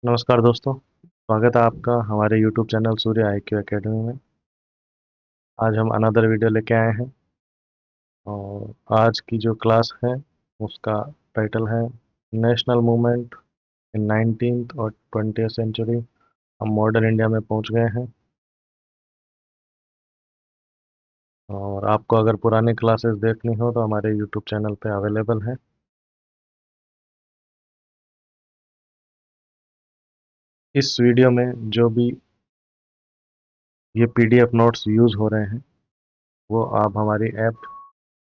नमस्कार दोस्तों, स्वागत है आपका हमारे YouTube चैनल सूर्य IQ एकेडमी में। आज हम अनदर वीडियो लेके आए हैं और आज की जो क्लास है उसका टाइटल है नेशनल मूवमेंट इन 19th और 20th सेंचुरी। हम मॉडर्न इंडिया में पहुंच गए हैं और आपको अगर पुरानी क्लासेस देखनी हो तो हमारे YouTube चैनल पे अवेलेबल है। इस वीडियो में जो भी ये PDF नोट्स यूज़ हो रहे हैं वो आप हमारी ऐप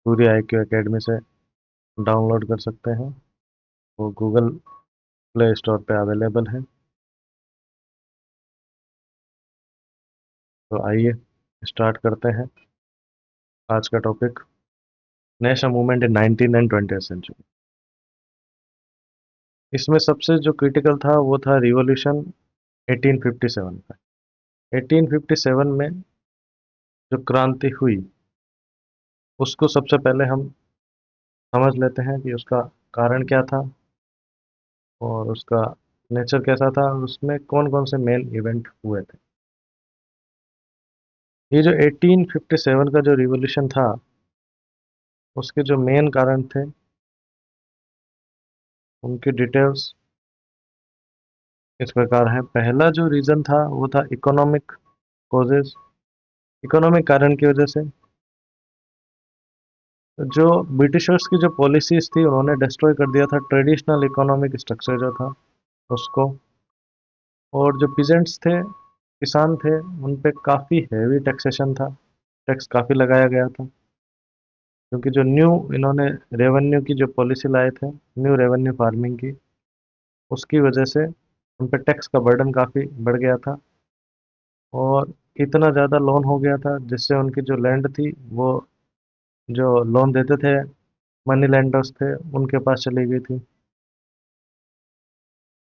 सूर्य IQ एकेडमी से डाउनलोड कर सकते हैं। वो गूगल प्ले स्टोर पे अवेलेबल है। तो आइए स्टार्ट करते हैं आज का topic, national movement in 19 and 20th century. इसमें सबसे जो क्रिटिकल था वो था रिवॉल्यूशन 1857 का। 1857 में जो क्रांति हुई उसको सबसे पहले हम समझ लेते हैं कि उसका कारण क्या था और उसका नेचर कैसा था और उसमें कौन कौन से मेन इवेंट हुए थे। ये जो 1857 का जो रिवॉल्यूशन था उसके जो मेन कारण थे उनकी डिटेल्स इस प्रकार है। पहला जो रीज़न था वो था इकोनॉमिक कॉजेज। इकोनॉमिक कारण की वजह से जो ब्रिटिशर्स की जो पॉलिसीज थी उन्होंने डिस्ट्रॉय कर दिया था ट्रेडिशनल इकोनॉमिक स्ट्रक्चर जो था उसको। और जो पीजेंट्स थे, किसान थे, उन पे काफ़ी हैवी टैक्सेशन था। टैक्स काफ़ी लगाया गया था क्योंकि जो न्यू इन्होंने रेवेन्यू की जो पॉलिसी लाए थे, न्यू रेवेन्यू फार्मिंग की, उसकी वजह से उन पे टैक्स का बर्डन काफ़ी बढ़ गया था। और इतना ज़्यादा लोन हो गया था जिससे उनकी जो लैंड थी वो जो लोन देते थे मनी लेंडर्स थे उनके पास चली गई थी।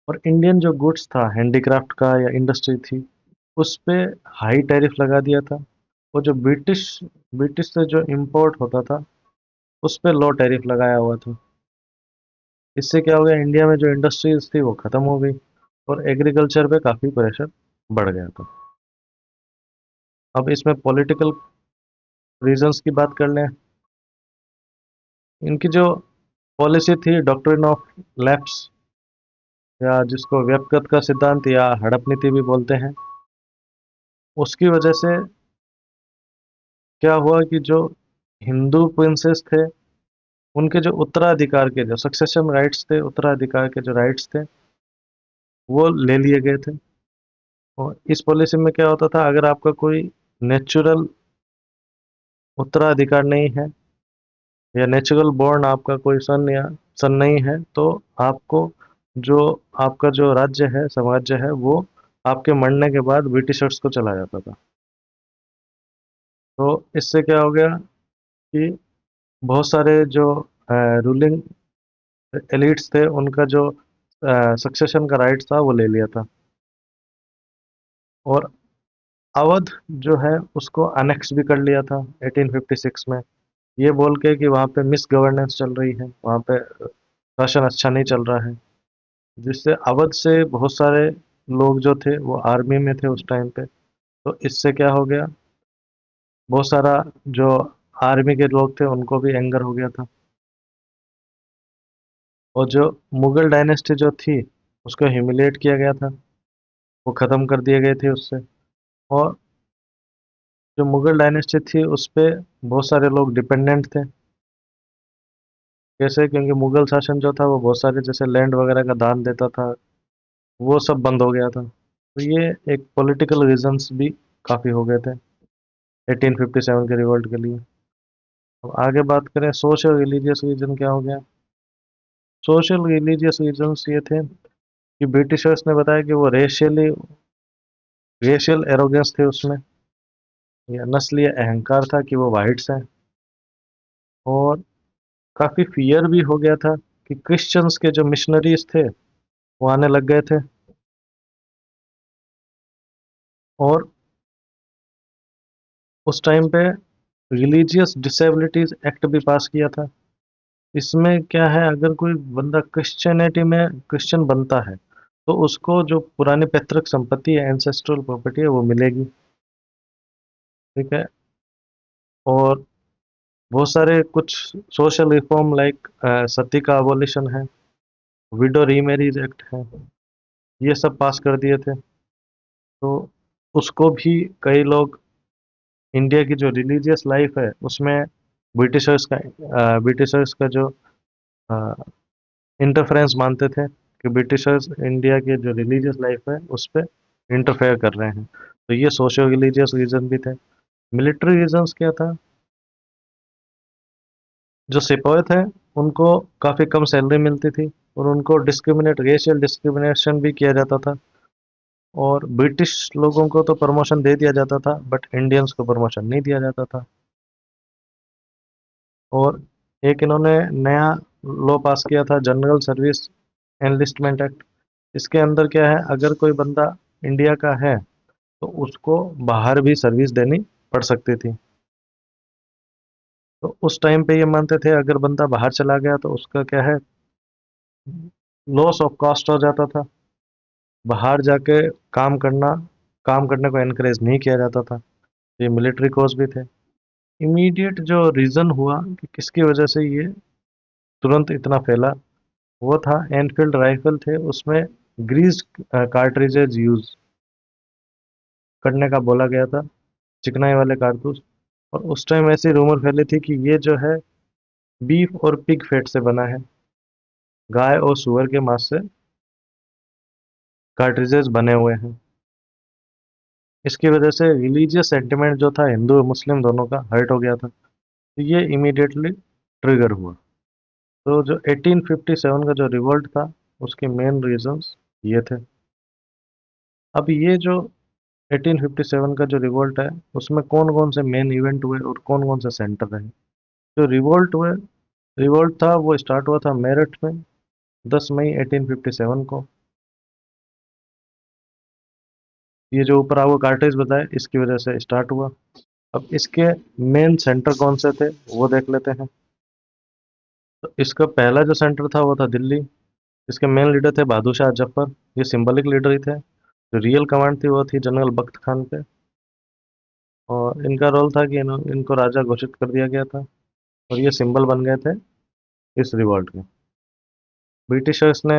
और इंडियन जो गुड्स था हैंडीक्राफ्ट का या इंडस्ट्री थी उस पे हाई टैरिफ लगा दिया था। वो जो ब्रिटिश ब्रिटिश से जो इंपोर्ट होता था उस पे लो टैरिफ लगाया हुआ था। इससे क्या हो गया, इंडिया में जो इंडस्ट्रीज थी वो ख़त्म हो गई और एग्रीकल्चर पे काफ़ी प्रेशर बढ़ गया था। अब इसमें पॉलिटिकल रीजंस की बात कर लें। इनकी जो पॉलिसी थी डॉक्ट्रिन ऑफ लैप्स या जिसको व्यक्तिगत का सिद्धांत या हड़प नीति भी बोलते हैं, उसकी वजह से क्या हुआ कि जो हिंदू प्रिंसेस थे उनके जो उत्तराधिकार के जो सक्सेशन राइट्स थे, उत्तराधिकार के जो राइट्स थे वो ले लिए गए थे। और इस पॉलिसी में क्या होता था, अगर आपका कोई नेचुरल उत्तराधिकार नहीं है या नेचुरल बॉर्न आपका कोई सन नहीं है तो आपको जो आपका जो राज्य है, साम्राज्य है, वो आपके मरने के बाद ब्रिटिशर्स को चला जाता था। तो इससे क्या हो गया कि बहुत सारे जो रूलिंग एलिट्स थे उनका जो सक्सेशन का राइट था वो ले लिया था। और अवध जो है उसको अनेक्स भी कर लिया था 1856 में, ये बोल के कि वहाँ पे मिस गवर्नेंस चल रही है, वहाँ पे शासन अच्छा नहीं चल रहा है। जिससे अवध से बहुत सारे लोग जो थे वो आर्मी में थे उस टाइम पे। तो इससे क्या हो गया, बहुत सारा जो आर्मी के लोग थे उनको भी एंगर हो गया था। और जो मुगल डायनेस्टी जो थी उसको ह्यूमिलेट किया गया था, वो ख़त्म कर दिए गए थे उससे। और जो मुगल डायनेस्टी थी उस पे बहुत सारे लोग डिपेंडेंट थे। कैसे, क्योंकि मुगल शासन जो था वो बहुत सारे जैसे लैंड वगैरह का दान देता था, वो सब बंद हो गया था। तो ये एक पॉलिटिकल रीजंस भी काफ़ी हो गए थे 1857 के रिवोल्ट के लिए। अब आगे बात करें सोशल रिलीजियस रीजन क्या हो गया। सोशल रिलीजियस रीजंस ये थे कि ब्रिटिशर्स ने बताया कि वो रेशियल एरोगेंस थे उसमें, या नस्लीय अहंकार था कि वो वाइट्स हैं। और काफ़ी फियर भी हो गया था कि क्रिश्चियंस के जो मिशनरीज थे वो आने लग गए थे। और उस टाइम पे रिलीजियस डिसेबिलिटीज एक्ट भी पास किया था। इसमें क्या है, अगर कोई बंदा क्रिश्चियनिटी में क्रिश्चियन बनता है तो उसको जो पुरानी पैतृक संपत्ति है, एंसेस्ट्रल प्रॉपर्टी है, वो मिलेगी। ठीक है। और बहुत सारे कुछ सोशल रिफॉर्म लाइक सती का अबॉलिशन है, विडो रीमैरिज एक्ट है, ये सब पास कर दिए थे। तो उसको भी कई लोग, इंडिया की जो रिलीजियस लाइफ है उसमें ब्रिटिशर्स का जो इंटरफेरेंस मानते थे कि ब्रिटिशर्स इंडिया के जो रिलीजियस लाइफ है उस पर इंटरफेयर कर रहे हैं। तो ये सोशो रिलीजियस रीजन भी थे। मिलिट्री रीजंस क्या था? जो सिपाही थे उनको काफ़ी कम सैलरी मिलती थी, और उनको रेशियल डिस्क्रिमिनेशन भी किया जाता था। और ब्रिटिश लोगों को तो प्रमोशन दे दिया जाता था, बट इंडियंस को प्रमोशन नहीं दिया जाता था। और एक इन्होंने नया लॉ पास किया था, जनरल सर्विस एनलिस्टमेंट एक्ट। इसके अंदर क्या है, अगर कोई बंदा इंडिया का है तो उसको बाहर भी सर्विस देनी पड़ सकती थी। तो उस टाइम पे ये मानते थे अगर बंदा बाहर चला गया तो उसका क्या है, लॉस ऑफ कास्ट हो जाता था। बाहर जाके काम करना काम करने को एनकरेज नहीं किया जाता था। ये मिलिट्री कोर्स भी थे। इमीडिएट जो रीज़न हुआ कि किसकी वजह से ये तुरंत इतना फैला, वो था एनफील्ड राइफल थे, उसमें ग्रीस कार्ट्रिजेज यूज करने का बोला गया था, चिकनाई वाले कारतूस। और उस टाइम ऐसी रूमर फैली थी कि ये जो है बीफ और पिग फैट से बना है, गाय और सुअर के मांस से कार्ट्रिजेज बने हुए हैं। इसकी वजह से रिलीजियस सेंटिमेंट जो था हिंदू और मुस्लिम दोनों का हर्ट हो गया था। तो ये इमीडिएटली ट्रिगर हुआ। तो जो 1857 का जो रिवोल्ट था, उसके मेन रीजंस ये थे। अब ये जो 1857 का जो रिवोल्ट है, उसमें कौन कौन से मेन इवेंट हुए और कौन कौन से सेंटर रहे। जो रिवोल्ट था वो स्टार्ट हुआ था मेरठ में 10 मई 1857 को। ये जो ऊपर आपको कार्टेज बताया, इसकी वजह से स्टार्ट हुआ। अब इसके मेन सेंटर कौन से थे वो देख लेते हैं। तो इसका पहला जो सेंटर था वो था दिल्ली। इसके मेन लीडर थे बहादुर शाह जफर। ये सिंबलिक लीडर ही थे। जो रियल कमांड थी वो थी जनरल बख्त खान पे। और इनका रोल था कि इनको राजा घोषित कर दिया गया था, और ये सिंबल बन गए थे इस रिवॉल्ट के। ब्रिटिशर्स ने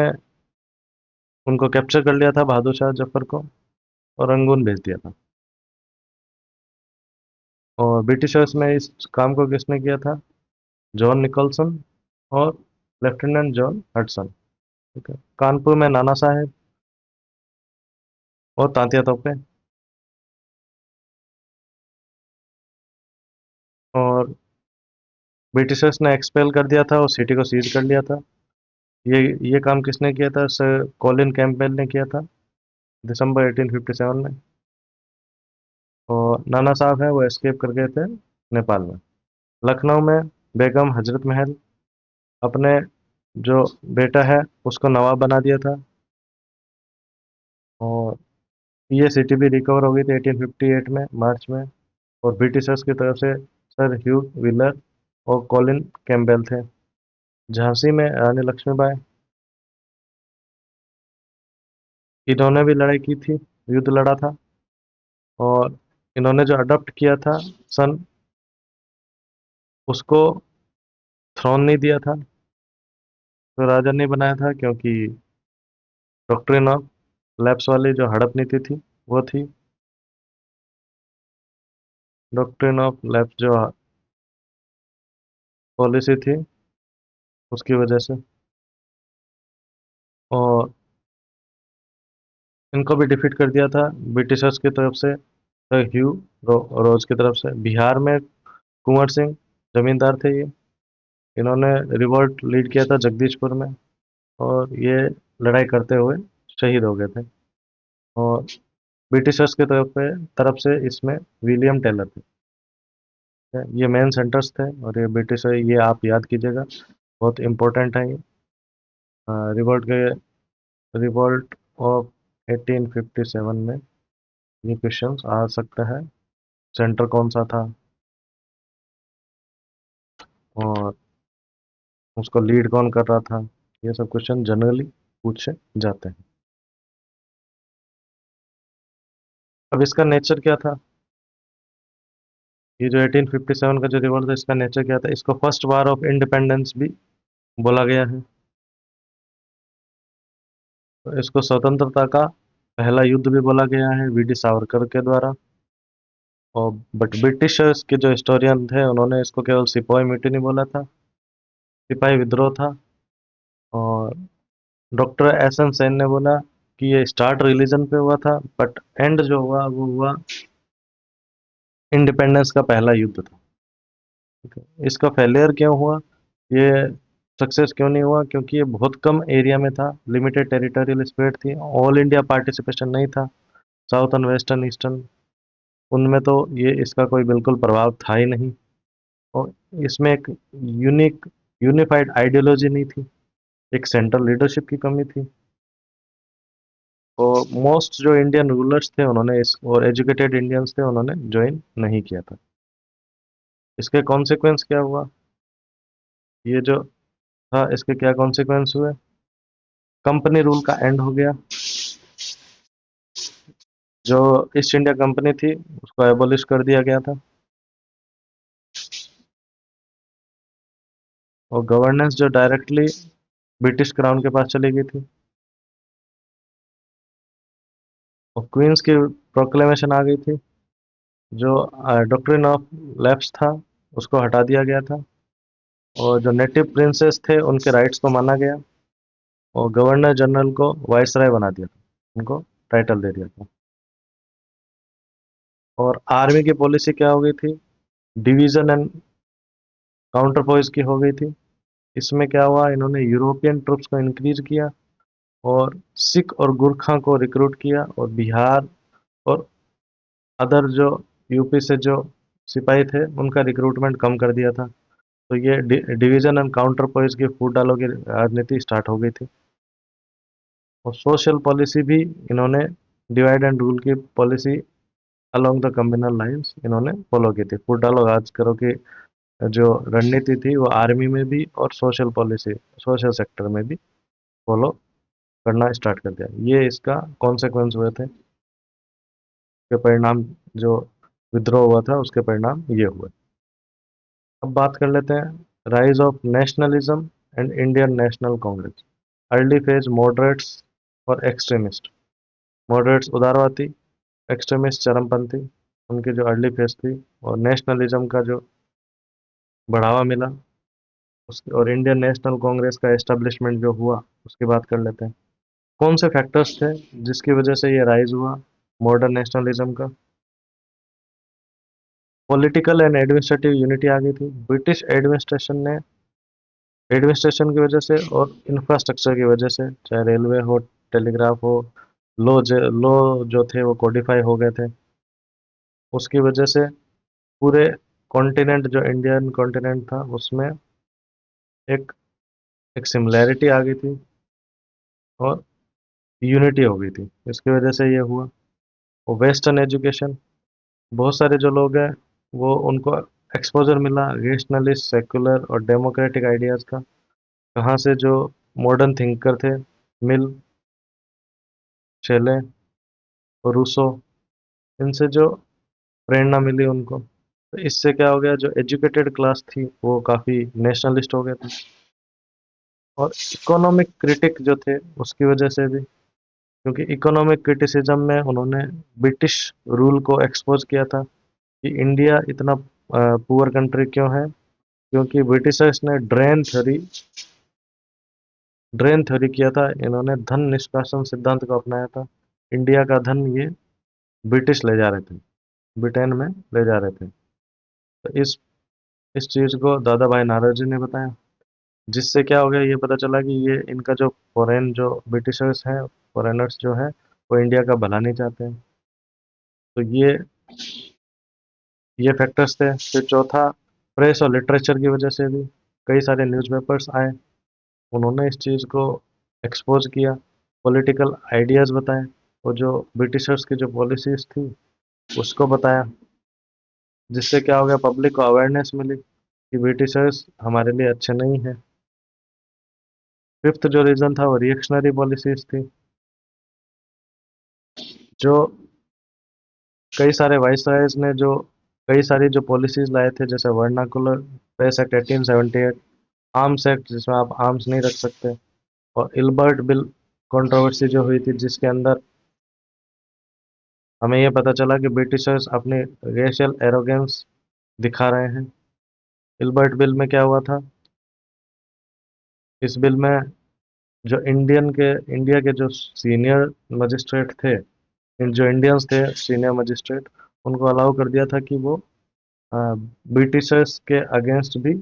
उनको कैप्चर कर लिया था, बहादुर शाह जफर को, और रंगून भेज दिया था। और ब्रिटिशर्स में इस काम को किसने किया था? जॉन निकोलसन और लेफ्टिनेंट जॉन हडसन। ठीक है। कानपुर में नाना साहेब और तांतिया तोपे। और ब्रिटिशर्स ने एक्सपेल कर दिया था और सिटी को सीज कर लिया था। ये ये काम किसने किया था? सर कॉलिन कैंपबेल ने किया था, दिसंबर 1857 में। और नाना साहब हैं वो एस्केप कर गए थे नेपाल में। लखनऊ में बेगम हजरत महल अपने जो बेटा है उसको नवाब बना दिया था। और ये सिटी भी रिकवर हो गई थी 1858 में मार्च में। और ब्रिटिशर्स की तरफ से सर ह्यू व्हीलर और कॉलिन कैम्पबेल थे। झांसी में रानी लक्ष्मीबाई, इन्होंने भी लड़ाई की थी, युद्ध लड़ा था। और इन्होंने जो अडॉप्ट किया था सन, उसको थ्रोन नहीं दिया था, तो राजा नहीं बनाया था, क्योंकि डॉक्ट्रिन ऑफ लैप्स वाली जो हड़प नीति थी वो थी। डॉक्ट्रिन ऑफ लैप्स जो पॉलिसी थी, उसकी वजह से। और इनको भी डिफीट कर दिया था ब्रिटिशर्स की तरफ से, सर ह्यू रोज की तरफ से। बिहार में कुंवर सिंह जमींदार थे ये। इन्होंने रिवॉल्ट लीड किया था जगदीशपुर में, और ये लड़ाई करते हुए शहीद हो गए थे। और ब्रिटिशर्स की तरफ से इसमें विलियम टेलर थे। ये मेन सेंटर्स थे, और ये ब्रिटिशर, ये आप याद कीजिएगा, बहुत इंपॉर्टेंट है ये। रिवॉल्ट के रिवॉल्ट ऑफ 1857 में ये क्वेश्चंस आ सकता है। सेंटर कौन सा था, और उसको लीड कौन कर रहा था, ये सब क्वेश्चन जनरली पूछे जाते हैं। अब इसका नेचर क्या था? ये जो 1857 का जो रिवॉल्ट था, इसका नेचर क्या था? इसको फर्स्ट वार ऑफ इंडिपेंडेंस भी बोला गया है। तो इसको स्वतंत्रता का पहला युद्ध भी बोला गया है वीडी सावरकर के द्वारा। और बट ब्रिटिशर्स के जो हिस्टोरियन थे, उन्होंने इसको केवल सिपाही म्यूटिनी बोला था, सिपाही विद्रोह था। और डॉक्टर एस एन सेन ने बोला कि ये स्टार्ट रिलीजन पे हुआ था, बट एंड जो हुआ वो हुआ इंडिपेंडेंस का पहला युद्ध था। ठीक है? इसका फेलियर क्यों हुआ, ये सक्सेस क्यों नहीं हुआ? क्योंकि ये बहुत कम एरिया में था, लिमिटेड टेरिटोरियल स्प्रेड थी, ऑल इंडिया पार्टिसिपेशन नहीं था, साउथर्न वेस्टर्न ईस्टर्न उनमें तो ये इसका कोई बिल्कुल प्रभाव था ही नहीं। और इसमें एक यूनिक यूनिफाइड आइडियोलॉजी नहीं थी, एक सेंट्रल लीडरशिप की कमी थी। और मोस्ट जो इंडियन रूलर्स थे उन्होंने इस और एजुकेटेड इंडियंस थे, उन्होंने ज्वाइन नहीं किया था। इसके कॉन्सिक्वेंस क्या हुआ? ये जो था, इसके क्या कॉन्सिक्वेंस हुए? कंपनी रूल का एंड हो गया। जो ईस्ट इंडिया कंपनी थी उसको एबोलिश कर दिया गया था। और गवर्नेंस जो डायरेक्टली ब्रिटिश क्राउन के पास चली गई थी। और क्वींस की प्रोक्लेमेशन आ गई थी। जो डॉक्ट्रिन ऑफ लैप्स था उसको हटा दिया गया था। और जो नेटिव प्रिंसेस थे उनके राइट्स को माना गया। और गवर्नर जनरल को वाइसराय बना दिया था, उनको टाइटल दे दिया था। और आर्मी की पॉलिसी क्या हो गई थी? डिवीजन एंड काउंटर पोइज की हो गई थी। इसमें क्या हुआ, इन्होंने यूरोपियन ट्रुप्स को इंक्रीज किया और सिख और गुरखा को रिक्रूट किया, और बिहार और अदर जो यूपी से जो सिपाही थे उनका रिक्रूटमेंट कम कर दिया था। तो ये डिवीजन एंड काउंटर पोइज की फूट डालो की राजनीति स्टार्ट हो गई थी। और सोशल पॉलिसी भी इन्होंने डिवाइड एंड रूल की policy along the communal lines इन्होंने फॉलो की थी। फूट डालो राज करो की जो रणनीति थी वो आर्मी में भी और सोशल पॉलिसी सोशल सेक्टर में भी फॉलो करना स्टार्ट कर दिया। ये इसका कॉन्सिक्वेंस हुए थे, के परिणाम जो विद्रोह हुआ था उसके परिणाम ये हुए। अब बात कर लेते हैं rise of nationalism and Indian national Congress. Early phase moderates और एक्सट्रीमिस्ट। मॉडरेट्स उदारवादी, एक्सट्रीमिस्ट चरमपंथी, उनकी जो अर्ली फेज थी। और नेशनलिज्म का जो बढ़ावा मिला उसकी, और इंडियन नेशनल कांग्रेस का एस्टेब्लिशमेंट जो हुआ उसकी बात कर लेते हैं। कौन से फैक्टर्स थे जिसकी वजह से ये राइज हुआ मॉडर्न नेशनलिज्म का? पॉलिटिकल एंड एडमिनिस्ट्रेटिव यूनिटी आ गई थी। ब्रिटिश एडमिनिस्ट्रेशन की वजह से और इंफ्रास्ट्रक्चर की वजह से, चाहे रेलवे हो, टेलीग्राफ हो, लॉ जो थे वो कोडिफाई हो गए थे। उसकी वजह से पूरे कॉन्टिनेंट जो इंडियन कॉन्टिनेंट था उसमें एक एक सिमिलैरिटी आ गई थी और यूनिटी हो गई थी। इसकी वजह से ये हुआ। और वेस्टर्न एजुकेशन, बहुत सारे जो लोग हैं वो उनको एक्सपोजर मिला रेशनलिस्ट, सेकुलर और डेमोक्रेटिक आइडियाज़ का। कहाँ से? जो मॉडर्न थिंकर थे, मिल, शेले और रूसो, इनसे जो प्रेरणा मिली उनको। तो इससे क्या हो गया, जो एजुकेटेड क्लास थी वो काफ़ी नेशनलिस्ट हो गए थे। और इकोनॉमिक क्रिटिक जो थे उसकी वजह से भी, क्योंकि इकोनॉमिक क्रिटिसिज्म में उन्होंने ब्रिटिश रूल को एक्सपोज किया था कि इंडिया इतना पुअर कंट्री क्यों है। क्योंकि ब्रिटिशर्स ने ड्रेन थ्योरी किया था, इन्होंने धन निष्कासन सिद्धांत को अपनाया था। इंडिया का धन ये ब्रिटिश ले जा रहे थे, ब्रिटेन में ले जा रहे थे। तो इस चीज़ को दादा भाई नारोजी ने बताया, जिससे क्या हो गया, ये पता चला कि ये इनका जो फॉरेन जो ब्रिटिशर्स हैं, फॉरेनर्स जो हैं, वो इंडिया का भला नहीं चाहते हैं। तो ये फैक्टर्स थे। फिर चौथा, प्रेस और लिटरेचर की वजह से भी कई सारे न्यूज़पेपर्स आए, उन्होंने इस चीज़ को एक्सपोज किया, पॉलिटिकल आइडियाज़ बताए, और जो ब्रिटिशर्स की जो पॉलिसीज़ थी उसको बताया। जिससे क्या हो गया, पब्लिक को अवेयरनेस मिली कि ब्रिटिशर्स हमारे लिए अच्छे नहीं हैं। फिफ्थ जो रीज़न था वो रिएक्शनरी पॉलिसीज़ थी। जो कई सारे वाइसरायज ने जो कई सारी जो पॉलिसीज लाए थे, जैसे vernacular press act 1878, arms act जिसमें आप आर्म्स नहीं रख सकते, और इल्बर्ट बिल कंट्रोवर्सी जो हुई थी, जिसके अंदर हमें ये पता चला कि ब्रिटिशर्स अपनी रेशियल एरोगेंस दिखा रहे हैं। इल्बर्ट बिल में क्या हुआ था? इस बिल में जो इंडिया के जो सीनियर मजिस्ट्रेट थे, जो इंडियंस थे सीनियर मजिस्ट्रेट, उनको अलाउ कर दिया था कि वो ब्रिटिशर्स के अगेंस्ट भी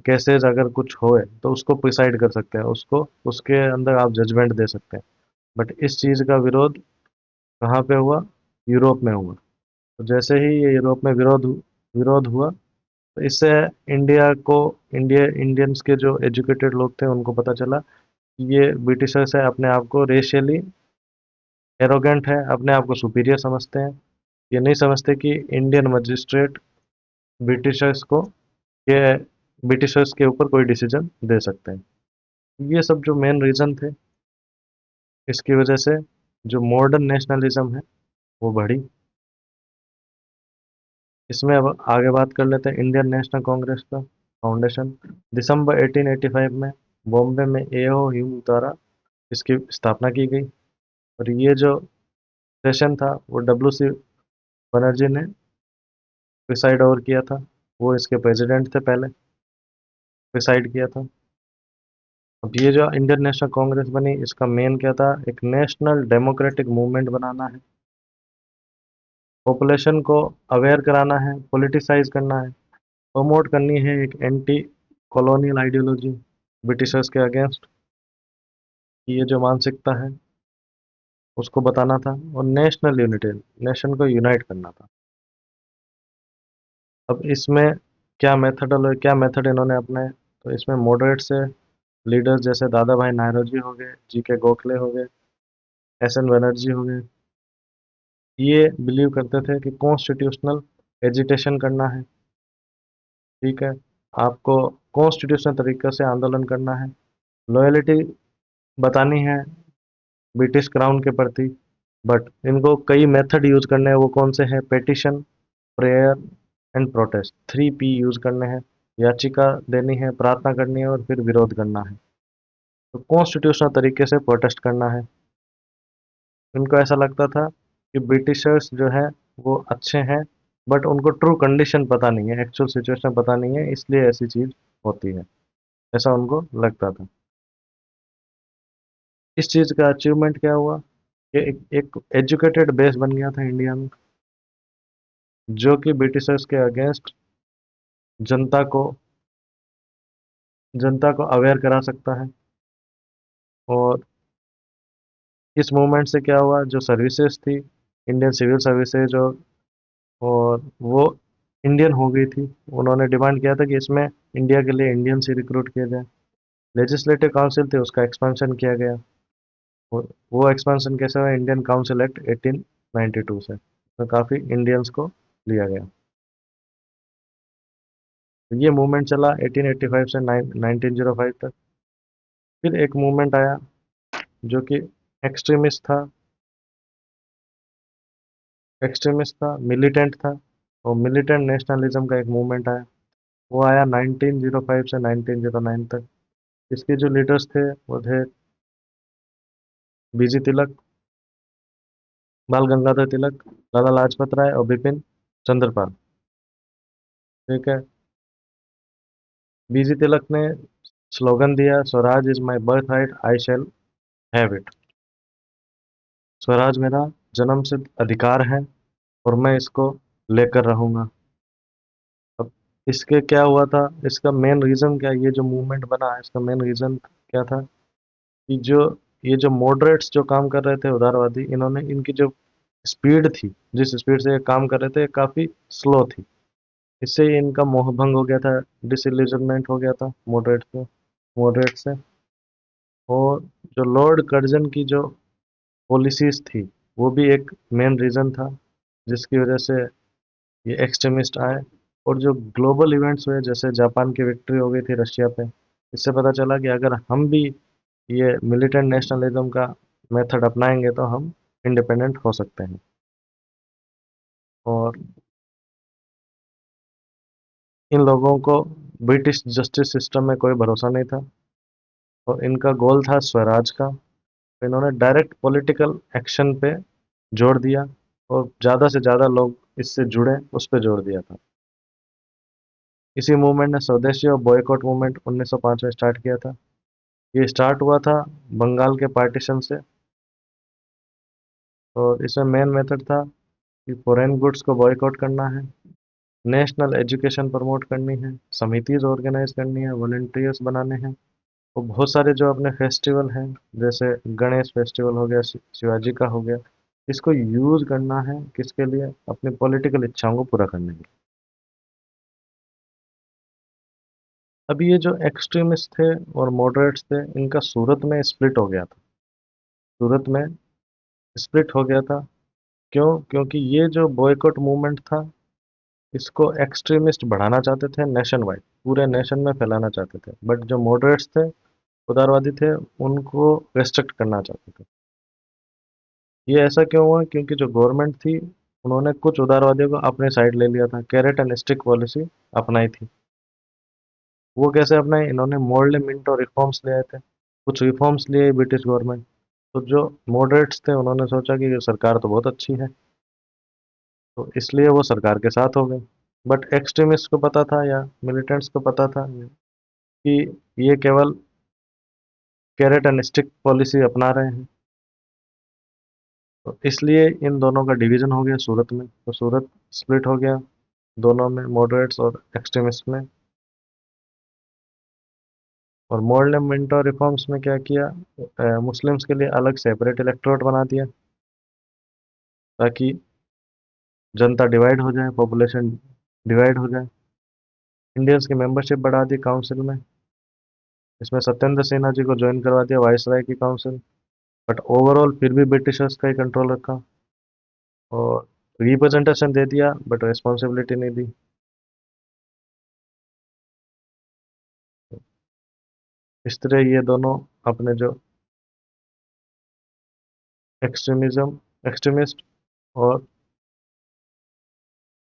केसेस अगर कुछ होए तो उसको प्रिसाइड कर सकते हैं, उसको उसके अंदर आप जजमेंट दे सकते हैं। बट इस चीज़ का विरोध कहाँ पे हुआ? यूरोप में हुआ। तो जैसे ही ये यूरोप में विरोध हुआ, तो इससे इंडियंस के जो एजुकेटेड लोग थे उनको पता चला कि ये ब्रिटिशर्स है, अपने आप को रेशियली एरोगेंट है, अपने आप को सुपीरियर समझते हैं। ये नहीं समझते कि इंडियन मजिस्ट्रेट ब्रिटिशर्स को ये ब्रिटिशर्स के ऊपर कोई डिसीजन दे सकते हैं। ये सब जो मेन रीज़न थे, इसकी वजह से जो मॉडर्न नेशनलिज्म है वो बढ़ी। इसमें अब आगे बात कर लेते हैं इंडियन नेशनल कांग्रेस का फाउंडेशन। दिसंबर 1885 में बॉम्बे में ए.ओ. ह्यूम द्वारा इसकी स्थापना की गई, और ये जो सेशन था वो डब्ल्यू.सी. बनर्जी ने प्रिसाइड ओवर किया था। वो इसके प्रेसिडेंट थे, पहले प्रिसाइड किया था। अब ये जो इंडियन नेशनल कांग्रेस बनी, इसका मेन क्या था? एक नेशनल डेमोक्रेटिक मूवमेंट बनाना है, पॉपुलेशन को अवेयर कराना है, पॉलिटिसाइज करना है, प्रमोट करनी है एक एंटी कॉलोनियल आइडियोलॉजी ब्रिटिशर्स के अगेंस्ट। ये जो मानसिकता है उसको बताना था, और नेशनल यूनिटी, नेशन को यूनाइट करना था। अब इसमें क्या मेथड इन्होंने अपनाए? तो इसमें मॉडरेट से लीडर्स जैसे दादा भाई नायरोजी हो गए, जी के गोखले हो गए, एस एन बनर्जी हो गए, ये बिलीव करते थे कि कॉन्स्टिट्यूशनल एजिटेशन करना है। ठीक है, आपको कॉन्स्टिट्यूशनल तरीके से आंदोलन करना है, लॉयल्टी बतानी है ब्रिटिश क्राउन के प्रति। बट इनको कई मेथड यूज करने हैं, वो कौन से हैं? Petition, prayer and protest, 3 P use करने हैं। याचिका देनी है, प्रार्थना करनी है, और फिर विरोध करना है। तो कॉन्स्टिट्यूशनल तरीके से प्रोटेस्ट करना है। इनको ऐसा लगता था कि ब्रिटिशर्स जो है वो अच्छे हैं, बट उनको ट्रू कंडीशन पता नहीं है, एक्चुअल सिचुएशन पता नहीं है, इसलिए ऐसी चीज़ होती है, ऐसा उनको लगता था। इस चीज़ का अचीवमेंट क्या हुआ कि एक एजुकेटेड बेस बन गया था इंडिया में, जो कि ब्रिटिशर्स के अगेंस्ट जनता को जनता को अवेयर करा सकता है। और इस मूवमेंट से क्या हुआ? जो सर्विसेज थी, इंडियन सिविल सर्विसेज, और वो इंडियन हो गई थी। उन्होंने डिमांड किया था कि इसमें इंडिया के लिए इंडियंस ही रिक्रूट किए जाए। लेजिस्लेटिव काउंसिल थे, उसका एक्सपेंशन किया गया। वो एक्सपेंशन कैसे हुआ? इंडियन काउंसिल एक्ट 1892 से, तो काफ़ी इंडियंस को लिया गया। तो ये मूवमेंट चला 1885 से 1905 तक। फिर एक मूवमेंट आया जो कि एक्सट्रीमिस्ट था, मिलिटेंट था, और मिलिटेंट नेशनलिज्म का एक मूवमेंट आया। वो आया 1905 से 1909 तक। इसके जो लीडर्स थे वो थे बीजी तिलक, बाल गंगाधर तिलक, लाला लाजपत राय, और बिपिन चंद्रपाल। ठीक है, बीजी तिलक ने स्लोगन दिया, Swaraj is my birth right, I shall have it. Swaraj मेरा जन्म सिद्ध अधिकार है, और मैं इसको लेकर रहूंगा। अब इसके क्या हुआ था? इसका मेन रीजन क्या? ये जो मूवमेंट बना है, इसका मेन रीजन क्या था? कि जो ये जो मॉडरेट्स जो काम कर रहे थे, उदारवादी, इन्होंने इनकी जो स्पीड थी, जिस स्पीड से ये काम कर रहे थे, काफ़ी स्लो थी। इससे इनका मोहभंग हो गया था, डिसइल्यूजनमेंट हो गया था मॉडरेट से। और जो लॉर्ड कर्जन की जो पॉलिसीज थी, वो भी एक मेन रीज़न था जिसकी वजह से ये एक्सट्रीमिस्ट आए। और जो ग्लोबल इवेंट्स हुए, जैसे जापान की विक्ट्री हो गई थी रशिया पे, इससे पता चला कि अगर हम भी ये मिलिटेंट नेशनलिज्म का मेथड अपनाएंगे तो हम इंडिपेंडेंट हो सकते हैं। और इन लोगों को ब्रिटिश जस्टिस सिस्टम में कोई भरोसा नहीं था और इनका गोल था स्वराज का। तो इन्होंने डायरेक्ट पॉलिटिकल एक्शन पे जोर दिया और ज़्यादा से ज़्यादा लोग इससे जुड़े उस पे जोर दिया था। इसी मूवमेंट ने स्वदेशी और बॉयकॉट मूवमेंट 1905 में स्टार्ट किया था। ये स्टार्ट हुआ था बंगाल के पार्टीशन से और इसमें मेन मेथड था कि फॉरेन गुड्स को बॉयकॉट करना है, नेशनल एजुकेशन प्रमोट करनी है, समितिज ऑर्गेनाइज करनी है, वॉलंटियर्स बनाने हैं और बहुत सारे जो अपने फेस्टिवल हैं जैसे गणेश फेस्टिवल हो गया, शिवाजी का हो गया, इसको यूज करना है किसके लिए? अपनी पॉलिटिकल इच्छाओं को पूरा करने के लिए। अब ये जो एक्सट्रीमिस्ट थे और मॉडरेट्स थे इनका सूरत में स्प्लिट हो गया था। सूरत में स्प्लिट हो गया था क्यों? क्योंकि ये जो बॉयकॉट मूवमेंट था इसको एक्सट्रीमिस्ट बढ़ाना चाहते थे, नेशन वाइड पूरे नेशन में फैलाना चाहते थे, बट जो मॉडरेट्स थे, उदारवादी थे, उनको रेस्ट्रिक्ट करना चाहते थे। ये ऐसा क्यों हुआ? क्योंकि जो गवर्नमेंट थी उन्होंने कुछ उदारवादियों को अपने साइड ले लिया था, कैरेट एंड स्टिक पॉलिसी अपनाई थी। वो कैसे अपनाई? इन्होंने मॉडलिंग और रिफॉर्म्स ले आए थे, कुछ रिफॉर्म्स लिए ब्रिटिश गवर्नमेंट। तो जो मॉडरेट्स थे उन्होंने सोचा कि ये सरकार तो बहुत अच्छी है, तो इसलिए वो सरकार के साथ हो गए। बट एक्सट्रीमिस्ट को पता था या मिलिटेंट्स को पता था कि ये केवल कैरेट एंड स्टिक पॉलिसी अपना रहे हैं, तो इसलिए इन दोनों का डिवीजन हो गया सूरत में। तो सूरत स्प्लिट हो गया दोनों में, मॉडरेट्स और एक्सट्रीमिस्ट में। और मॉडर्न और रिफॉर्म्स में क्या किया? मुस्लिम्स के लिए अलग सेपरेट इलेक्टोरेट बना दिया ताकि जनता डिवाइड हो जाए, पॉपुलेशन डिवाइड हो जाए। इंडियंस की मेंबरशिप बढ़ा दी काउंसिल में, इसमें सत्येंद्र सिन्हा जी को ज्वाइन करवा दिया वाइसराय की काउंसिल। बट ओवरऑल फिर भी ब्रिटिशर्स का ही कंट्रोल रखा और रिप्रेजेंटेशन दे दिया बट रिस्पॉन्सिबिलिटी नहीं दी। इस तरह ये दोनों अपने जो एक्सट्रीमिज्म एक्सट्रीमिस्ट और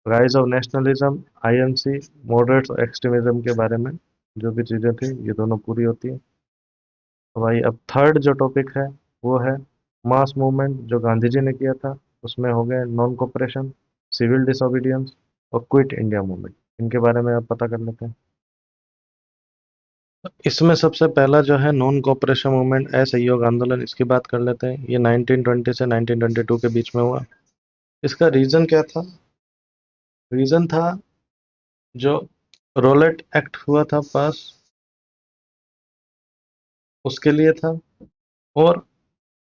rise of nationalism, INC, moderates और एक्सट्रीमिज्म के बारे में जो भी चीज़ें थी ये दोनों पूरी होती हैं। तो भाई अब थर्ड जो टॉपिक है वो है मास मूवमेंट जो गांधी जी ने किया था। उसमें हो गए नॉन कोऑपरेशन, सिविल डिसोबीडियंस और क्विट इंडिया मूवमेंट। इनके बारे में आप पता कर लेते हैं। इसमें सबसे पहला जो है नॉन कोऑपरेशन मूवमेंट, असहयोग आंदोलन, इसकी बात कर लेते हैं। ये 1920 से 1922 के बीच में हुआ। इसका रीजन क्या था? रीजन था जो रोलेट एक्ट हुआ था पास, उसके लिए था। और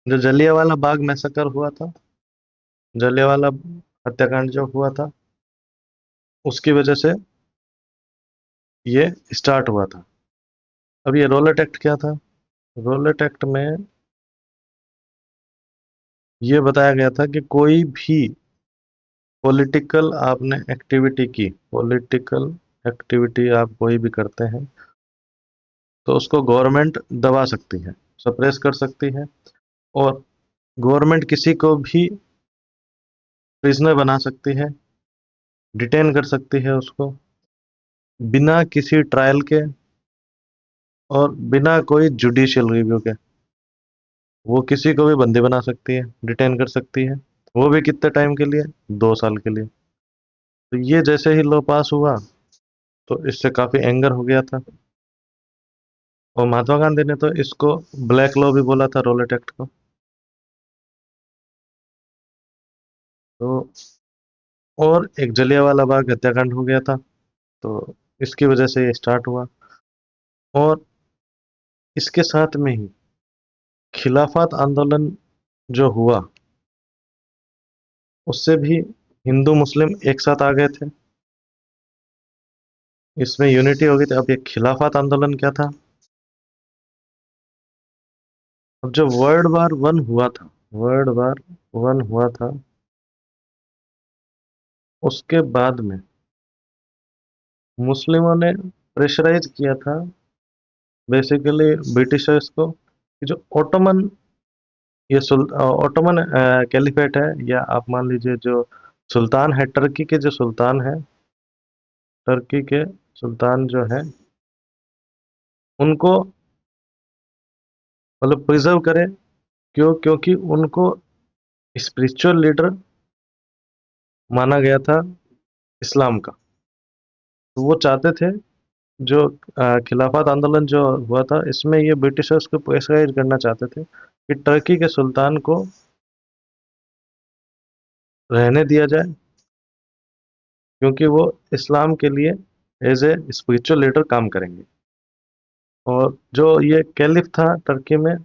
जो जलियांवाला बाग मैसेकर हुआ था, जलियांवाला हत्याकांड जो हुआ था, उसकी वजह से ये स्टार्ट हुआ था। अब ये रोलेट एक्ट क्या था? रोलेट एक्ट में ये बताया गया था कि कोई भी पॉलिटिकल आपने एक्टिविटी की, पॉलिटिकल एक्टिविटी आप कोई भी करते हैं तो उसको गवर्नमेंट दबा सकती है, सप्रेस कर सकती है। और गवर्नमेंट किसी को भी प्रिजनर बना सकती है, डिटेन कर सकती है उसको बिना किसी ट्रायल के और बिना कोई जुडिशियल रिव्यू के। वो किसी को भी बंदी बना सकती है, डिटेन कर सकती है, वो भी कितने टाइम के लिए? 2 साल के लिए। तो ये जैसे ही लॉ पास हुआ तो इससे काफी एंगर हो गया था और महात्मा गांधी ने तो इसको ब्लैक लॉ भी बोला था, रोलेट एक्ट को। तो और एक जलियांवाला बाग हत्याकांड हो गया था, तो इसकी वजह से ये स्टार्ट हुआ। और इसके साथ में ही खिलाफत आंदोलन जो हुआ उससे भी हिंदू मुस्लिम एक साथ आ गए थे, इसमें यूनिटी हो गई थी। अब ये खिलाफत आंदोलन क्या था? अब जो वर्ल्ड वार 1 हुआ था, वर्ल्ड वार 1 हुआ था, उसके बाद में मुस्लिमों ने प्रेशराइज किया था बेसिकली ब्रिटिशर्स को कि जो ओटोमन, ये ओटोमन कैलिफेट है, या आप मान लीजिए जो सुल्तान है, टर्की के जो सुल्तान है, टर्की के सुल्तान जो है, उनको मतलब प्रिजर्व करे। क्यों? क्योंकि उनको स्पिरिचुअल लीडर माना गया था इस्लाम का। तो वो चाहते थे जो खिलाफत आंदोलन जो हुआ था, इसमें ये ब्रिटिशर्स को प्रेशराइज करना चाहते थे कि टर्की के सुल्तान को रहने दिया जाए, क्योंकि वो इस्लाम के लिए एज ए स्पिरिचुअल लीडर काम करेंगे। और जो ये कैलिफ था टर्की में,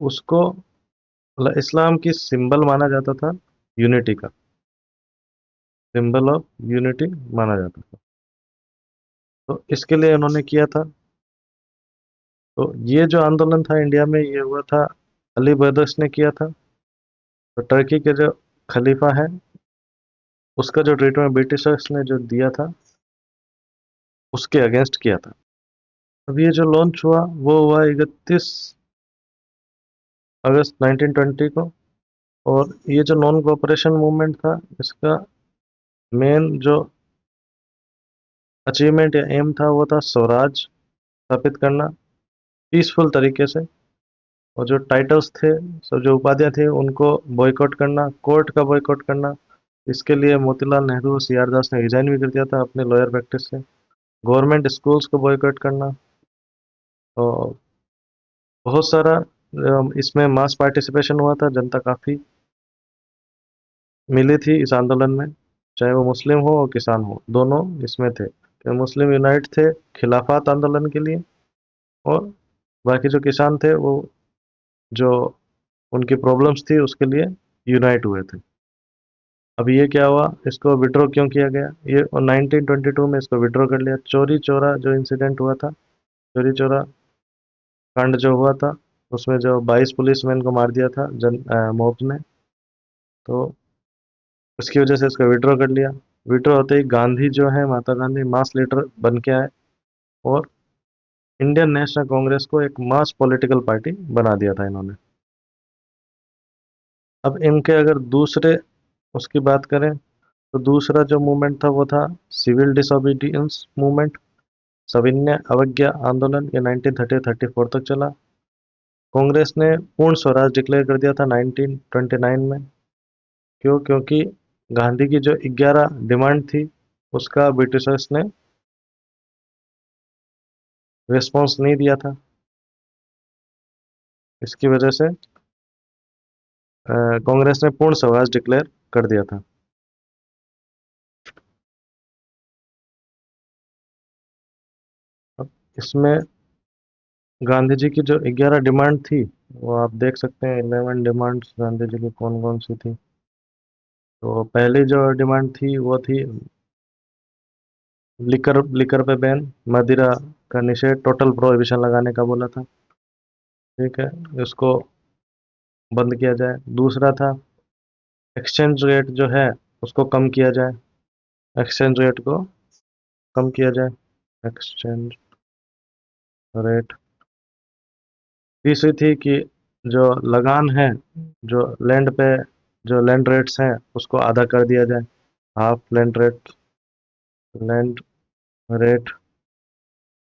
उसको मतलब इस्लाम की सिंबल माना जाता था, यूनिटी का सिंबल ऑफ यूनिटी माना जाता था। तो इसके लिए उन्होंने किया था। तो ये जो आंदोलन था इंडिया में, ये हुआ था, अली ब्रदर्स ने किया था। तो टर्की के जो खलीफा है, उसका जो ट्रीटमेंट ब्रिटिशर्स ने जो दिया था, उसके अगेंस्ट किया था। अब ये जो लॉन्च हुआ वो हुआ 31 अगस्त 1920 को। और ये जो नॉन कोऑपरेशन मूवमेंट था, इसका मेन जो अचीवमेंट या एम था, वो था स्वराज स्थापित करना पीसफुल तरीके से। और जो टाइटल्स थे, सब जो उपाधियां थी, उनको बॉयकॉट करना, कोर्ट का बॉयकॉट करना। इसके लिए मोतीलाल नेहरू और सी आर दास ने रिजाइन भी कर दिया था अपने लॉयर प्रैक्टिस से। गवर्नमेंट स्कूल्स को बॉयकॉट करना। और बहुत सारा इसमें मास पार्टिसिपेशन हुआ था, जनता काफ़ी मिली थी इस आंदोलन में। चाहे वो मुस्लिम हो और किसान हो, दोनों इसमें थे। कि मुस्लिम यूनाइट थे खिलाफत आंदोलन के लिए, और बाकी जो किसान थे वो जो उनकी प्रॉब्लम्स थी उसके लिए यूनाइट हुए थे। अब ये क्या हुआ, इसको विड्रॉ क्यों किया गया? ये 1922 में इसको विड्रॉ कर लिया। चोरी चोरा जो इंसिडेंट हुआ था, चोरी चोरा कांड जो हुआ था, उसमें जो 22 पुलिसमैन को मार दिया था मॉब ने, तो उसकी वजह से इसको विड्रॉ कर लिया। विड्रॉ होते ही गांधी जो है, महात्मा गांधी मास लीडर बन के आए, और इंडियन नेशनल कांग्रेस को एक मास पॉलिटिकल पार्टी बना दिया था इन्होंने। अब इनके अगर दूसरे उसकी बात करें, तो दूसरा जो मूवमेंट था वो था सिविल डिसोबीडियंस मूवमेंट, सविनय अवज्ञा आंदोलन। ये 1930-34 तक चला। कांग्रेस ने पूर्ण स्वराज डिक्लेयर कर दिया था 1929 में। क्यों? क्योंकि गांधी की जो 11 डिमांड थी, उसका ब्रिटिशर्स ने रिस्पॉन्स नहीं दिया था। इसकी वजह से कांग्रेस ने पूर्ण स्वराज डिक्लेयर कर दिया था। अब इसमें गांधी जी की जो 11 डिमांड थी, वो आप देख सकते हैं। 11 डिमांड्स गांधी जी की कौन कौन सी थी। तो पहली जो डिमांड थी वो थी लिकर लिकर पे बैन, मदिरा का निषेध, टोटल प्रोहिबिशन लगाने का बोला था। ठीक है, इसको बंद किया जाए। दूसरा था एक्सचेंज रेट जो है उसको कम किया जाए, एक्सचेंज रेट को कम किया जाए, एक्सचेंज रेट। तीसरी थी कि जो लगान है, जो लैंड पे जो लैंड रेट्स हैं, उसको आधा कर दिया जाए, half land rate, land rate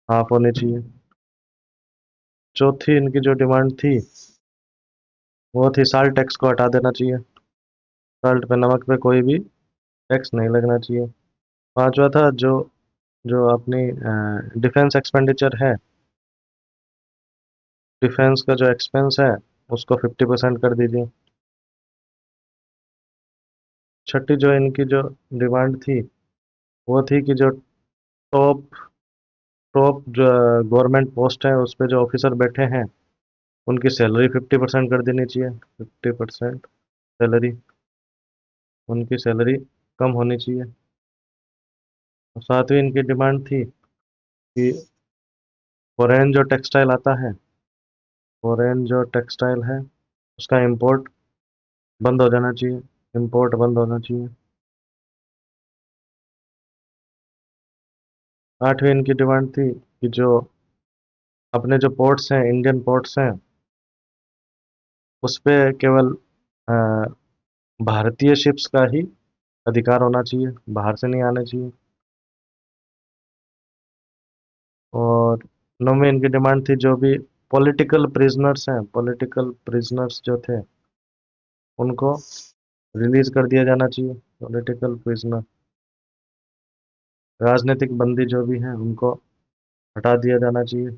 half होनी चाहिए। चौथी इनकी जो डिमांड थी वो थी साल्ट टैक्स को हटा देना चाहिए, साल्ट पे, नमक पे कोई भी टैक्स नहीं लगना चाहिए। पांचवा था जो जो अपनी डिफेंस एक्सपेंडिचर है, डिफेंस का जो एक्सपेंस है उसको 50% कर दीजिए। छठी जो इनकी जो डिमांड थी वो थी कि जो टॉप टॉप जो गवर्नमेंट पोस्ट है उस पे जो ऑफिसर बैठे हैं, उनकी सैलरी 50% कर देनी चाहिए। 50% सैलरी, उनकी सैलरी कम होनी चाहिए। और सातवीं इनकी डिमांड थी कि फॉरेन जो टेक्सटाइल आता है, फॉरेन जो टेक्सटाइल है उसका इंपोर्ट बंद हो जाना चाहिए, इंपोर्ट बंद होना चाहिए। आठवीं इनकी डिमांड थी कि जो अपने जो पोर्ट्स हैं, इंडियन पोर्ट्स हैं, उस पे केवल अ, भारतीय शिप्स का ही अधिकार होना चाहिए, बाहर से नहीं आने चाहिए। और 9वीं इनकी डिमांड थी, जो भी पॉलिटिकल प्रिजनर्स हैं, पॉलिटिकल प्रिजनर्स जो थे उनको रिलीज कर दिया जाना चाहिए। पॉलिटिकल प्रिजनर, राजनीतिक बंदी जो भी हैं उनको हटा दिया जाना चाहिए।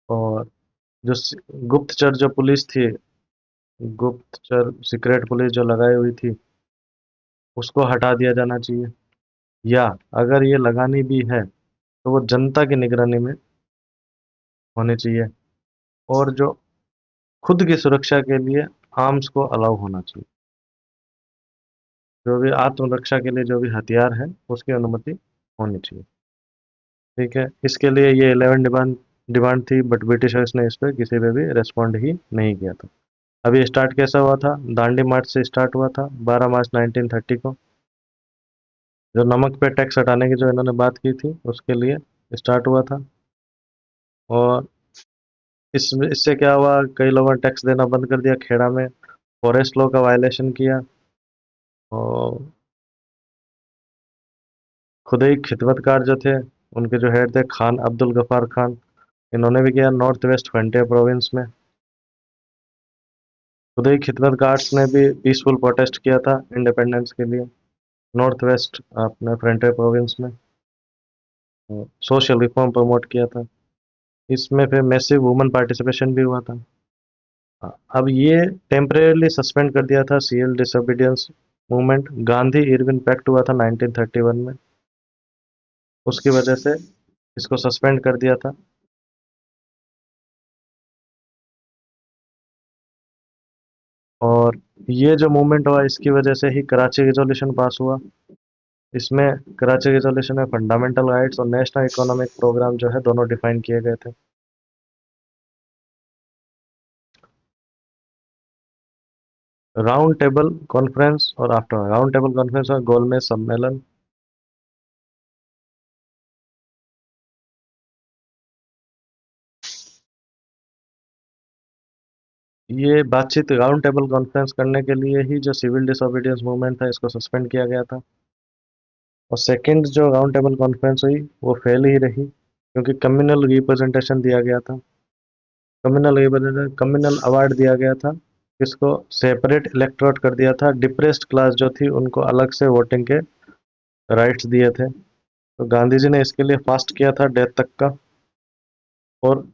और जो गुप्तचर जो पुलिस थी, गुप्तचर सीक्रेट पुलिस जो लगाई हुई थी, उसको हटा दिया जाना चाहिए। या अगर ये लगानी भी है तो वो जनता की निगरानी में होनी चाहिए। और जो खुद की सुरक्षा के लिए आर्म्स को अलाउ होना चाहिए। जो भी आत्मरक्षा के लिए जो भी हथियार है उसकी अनुमति होनी चाहिए। ठीक है, इसके लिए ये 11 डिमांड डिमांड थी, बट ब्रिटिशर्स ने इस पर किसी पे भी रेस्पॉन्ड ही नहीं किया था। अभी स्टार्ट कैसा हुआ था? दांडी मार्च से स्टार्ट हुआ था 12 मार्च 1930 को। जो नमक पे टैक्स हटाने की जो इन्होंने बात की थी उसके लिए स्टार्ट हुआ था। और इससे क्या हुआ, कई लोगों ने टैक्स देना बंद कर दिया, खेड़ा में फॉरेस्ट लॉ का वायलेशन किया। और खुद ही खिदमतकार जो थे, उनके जो हेड थे खान अब्दुल गफार खान, इन्होंने भी किया नॉर्थ वेस्ट फ्रंटियर प्रोविंस में। खुद ही खिदमतगार्स ने भी पीसफुल प्रोटेस्ट किया था इंडिपेंडेंस के लिए, नॉर्थ वेस्ट अपने फ्रंटियर प्रोविंस में। सोशल रिफॉर्म प्रमोट किया था। इसमें फिर मैसिव वुमेन पार्टिसिपेशन भी हुआ था। अब ये टेम्परेरली सस्पेंड कर दिया था civil disobedience movement. Gandhi Irwin pact हुआ था 1931 में, उसकी वजह से इसको सस्पेंड कर दिया था। और ये जो मूवमेंट हुआ इसकी वजह से ही कराची रिजोल्यूशन पास हुआ। इसमें कराची रिजोल्यूशन में फंडामेंटल राइट्स और नेशनल इकोनॉमिक प्रोग्राम जो है दोनों डिफाइन किए गए थे। राउंड टेबल कॉन्फ्रेंस और आफ्टर राउंड टेबल कॉन्फ्रेंस और गोलमेज सम्मेलन, ये बातचीत राउंड टेबल कॉन्फ्रेंस करने के लिए ही जो सिविल डिसोबीडियंस मूवमेंट था इसको सस्पेंड किया गया था। और सेकंड जो राउंड टेबल कॉन्फ्रेंस हुई वो फेल ही रही, क्योंकि कम्युनल रिप्रेजेंटेशन दिया गया था। कम्युनल रिप्रेजेंटेशन, कम्युनल अवार्ड दिया गया था। इसको सेपरेट इलेक्टोरेट कर दिया था। डिप्रेस्ड क्लास जो थी उनको अलग से वोटिंग के राइट्स दिए थे। तो गांधी जी ने इसके लिए फास्ट किया था डेथ तक का। और